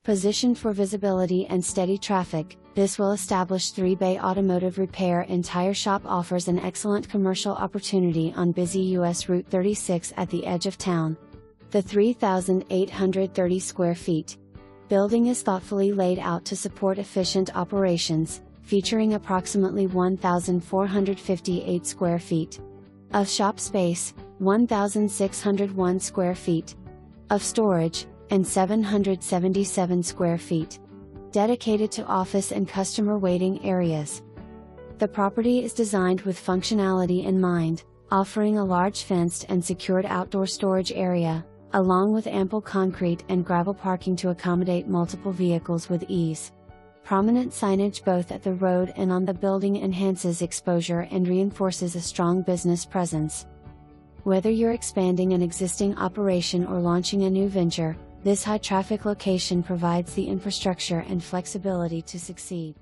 Positioned for visibility and steady traffic, this well-established 3-bay automotive repair and tire shop offers an excellent commercial opportunity on busy US Route 36 at the edge of town. The 3,830 square feet building is thoughtfully laid out to support efficient operations, featuring approximately 1,458 square feet of shop space, 1,601 square feet of storage, and 777 square feet dedicated to office and customer waiting areas. The property is designed with functionality in mind, offering a large fenced and secured outdoor storage area, along with ample concrete and gravel parking to accommodate multiple vehicles with ease. Prominent signage both at the road and on the building enhances exposure and reinforces a strong business presence. Whether you're expanding an existing operation or launching a new venture, this high-traffic location provides the infrastructure and flexibility to succeed.